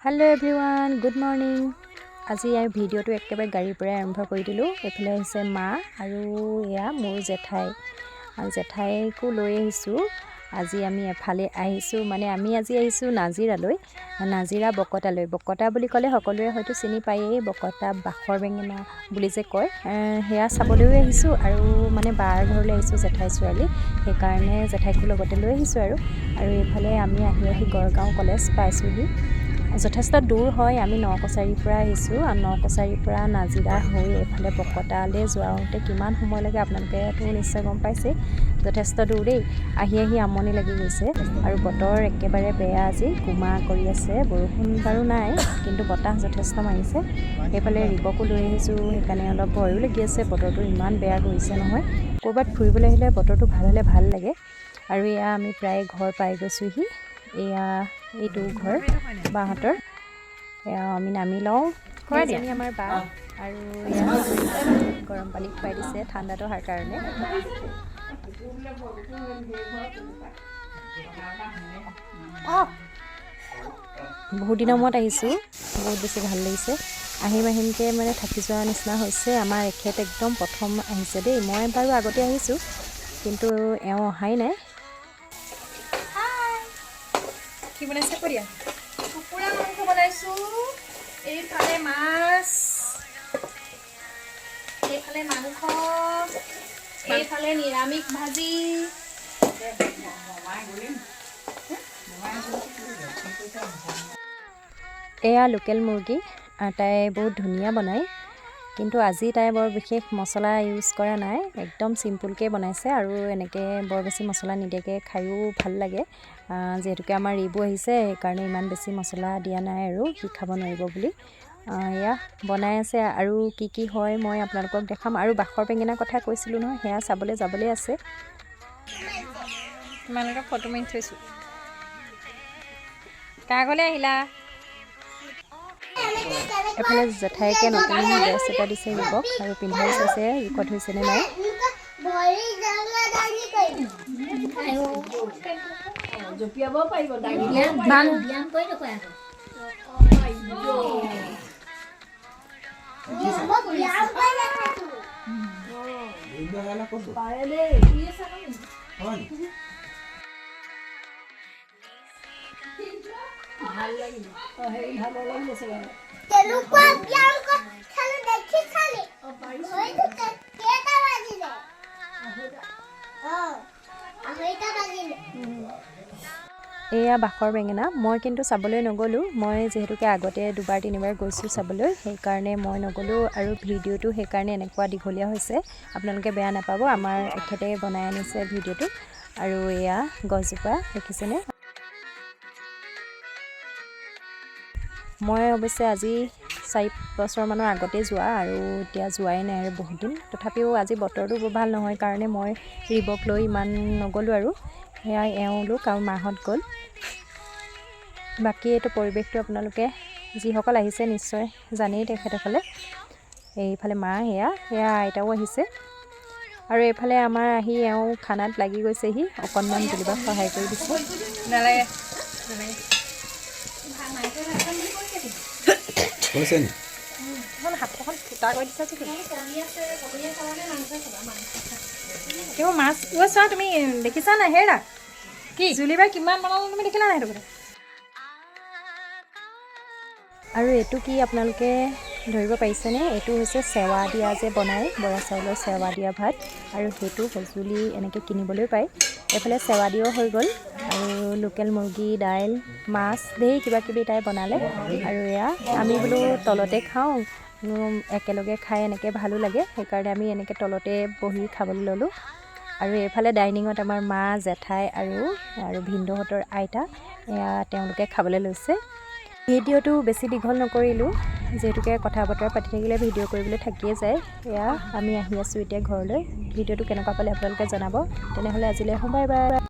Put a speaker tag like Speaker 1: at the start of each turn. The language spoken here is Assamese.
Speaker 1: Hello everyone good morning. आज यार भिडिओ तो एकेबारे गाड़ी पर आरम्भ कर दिलु। एफाले आहिसे मा आरु या मोर जेठाई जेठाईको লৈ আহিছো। আজি আমি এফালে আহিছো মানে আমি আজি আহিছো নাজিৰালৈ নাজিৰা বকতালৈ। বকতা বুলি ক'লে সকলোৱে হয়তো চিনি পায়েই। বকতা বাখৰ বেঙেনা বুলি যে কয় হেয়া চাবলৈ আহিছো আৰু মানে বাৰ ঘৰলৈ আহিছো জেঠাই ছোৱালী সেইকাৰণে জেঠাইকো লগতে লৈ আহিছো আৰু এফালে আমি আহি গড়গাঁও কলেজ পাইছোহি। যথেষ্ট দূৰ হয়। আমি নকছাৰীৰ পৰা আহিছো আৰু নকছাৰীৰ পৰা নাজিৰা হৈ এফালে বকতালৈ যোৱাওঁতে কিমান সময় লাগে আপোনালোকেতো নিশ্চয় গম পাইছে। যথেষ্ট দূৰ দেই। আহি আমনি লাগি গৈছে আৰু বতৰ একেবাৰে বেয়া। আজি কুমা কৰি আছে, বৰষুণ বাৰু নাই কিন্তু বতাহ যথেষ্ট মাৰিছে। এইফালে ৰিবকো লৈ আহিছো সেইকাৰণে অলপ ভয়ো লাগি আছে। বতৰটো ইমান বেয়া কৰিছে নহয়। ক'ৰবাত ফুৰিবলৈ আহিলে বতৰটো ভাল হ'লে ভাল লাগে। আৰু এয়া আমি প্ৰায় ঘৰ পাই গৈছোহি। এয়া এইটো ঘৰ বাহঁতৰ। আমি নামি লওঁ। এজনী আমাৰ বা আৰু গৰম পানী খুৱাই দিছে ঠাণ্ডাটো অহাৰ কাৰণে। বহুত দিনৰ মূৰত আহিছোঁ, বহুত বেছি ভাল লাগিছে। আহিমকৈ মানে থাকি যোৱাৰ নিচিনা হৈছে। আমাৰ এখেত একদম প্ৰথম আহিছে দেই। মই বাৰু আগতে আহিছোঁ কিন্তু এওঁ অহাই নাই। কি বনাইছে কৰিয়া?
Speaker 2: কুকুৰা মাংস বনাইছোঁ, এইফালে মাছ, এইফালে মাংস, এইফালে নিৰামিষ ভাজি।
Speaker 1: এয়া লোকেল মুৰ্গী। তাই বহুত ধুনীয়া বনায় কিন্তু আজি তাই বৰ বিশেষ মছলা ইউজ কৰা নাই। একদম চিম্পুলকৈ বনাইছে আৰু এনেকৈ বৰ বেছি মছলা নিদিয়াকৈ খায়ো ভাল লাগে। যিহেতুকে আমাৰ ৰিবু আহিছে সেইকাৰণে ইমান বেছি মছলা দিয়া নাই আৰু সি খাব নোৱাৰিব বুলি। এয়া বনাই আছে আৰু কি হয় মই আপোনালোকক দেখাম। আৰু বাখৰ বেঙেনাৰ কথা কৈছিলোঁ নহয়, সেয়া চাবলৈ যাবলৈ আছে। তোমালোকে ফটো মাৰি থৈছোঁ। কাৰ ঘৰলৈ আহিলা? এফালে জেঠাইকে নতুন ড্ৰেছ এটা দিছে ৰিবক আৰু পিন্ধাই চাইছে ৰিকত হৈছেনে নাই।
Speaker 2: জপিয়াব পাৰিব ভাল লাগিল। হেৰি ভাল লাগিছে
Speaker 1: এয়া বাখৰ বেঙেনা। মই কিন্তু চাবলৈ নগ'লোঁ। মই যিহেতুকে আগতে দুবাৰ তিনিবাৰ গৈছোঁ চাবলৈ সেইকাৰণে মই নগ'লোঁ আৰু ভিডিঅ'টো সেইকাৰণে এনেকুৱা দীঘলীয়া হৈছে। আপোনালোকে বেয়া নাপাব। আমাৰ এখেতে বনাই আনিছে ভিডিঅ'টো। আৰু এয়া গছজোপা দেখিছেনে? মই অৱশ্যে আজি 4 বছৰমানৰ আগতে যোৱা আৰু এতিয়া যোৱাই নাই আৰু বহুত দিন। তথাপিও আজি বতৰটো বৰ ভাল নহয় কাৰণে মই ৰিবক লৈ ইমান নগ'লোঁ আৰু সেয়া এওঁলোক আৰু মাহঁত গ'ল। বাকী এইটো পৰিৱেশটো আপোনালোকে যিসকল আহিছে নিশ্চয় জানেই তেখেতসকলে। এইফালে মা সেয়া আইতাও আহিছে আৰু এইফালে আমাৰ আহি এওঁ খানাত লাগি গৈছেহি। অকণমান তুলিবাক সহায় কৰি দিছে। নালাগে হাতখন ফুটা কৰি দিছা যে কিয় মাছ চোৱা তুমি দেখিছা নাই? হেৰা কি জুলিবাই কিমান বনালো তুমি দেখিলা নাই? সেইটো আৰু এইটো কি আপোনালোকে ধৰিব পাৰিছেনে? এইটো হৈছে চেৱা দিয়া যে বনায়, বৰা চাউলৰ চেৱা দিয়া ভাত। আৰু সেইটো সঁজুলি এনেকৈ কিনিবলৈ পায়। এইফালে চেৱা দিও হৈ গ'ল আৰু লোকেল মুৰ্গী, দাইল, মাছ ধেৰ কিবাকিবি তাই বনালে। আৰু এয়া আমি বোলো তলতে খাওঁ, একেলগে খাই এনেকৈ ভালো লাগে সেইকাৰণে আমি এনেকৈ তলতে বহি খাবলৈ ল'লোঁ। আৰু এইফালে ডাইনিঙত আমাৰ মা, জেঠাই আৰু ভিনদেউহঁতৰ আইতা এয়া তেওঁলোকে খাবলৈ লৈছে। ভিডিঅ'টো বেছি দীঘল নকৰিলোঁ যিহেতুকে কথা বতৰা পাতি থাকিলে ভিডিঅ' কৰিবলৈ থাকিয়ে যায়। এয়া আমি আহি আছোঁ এতিয়া ঘৰলৈ। ভিডিঅ'টো কেনেকুৱা পালে আপোনালোকে জনাব। তেনেহ'লে আজিলৈ বাই বাই।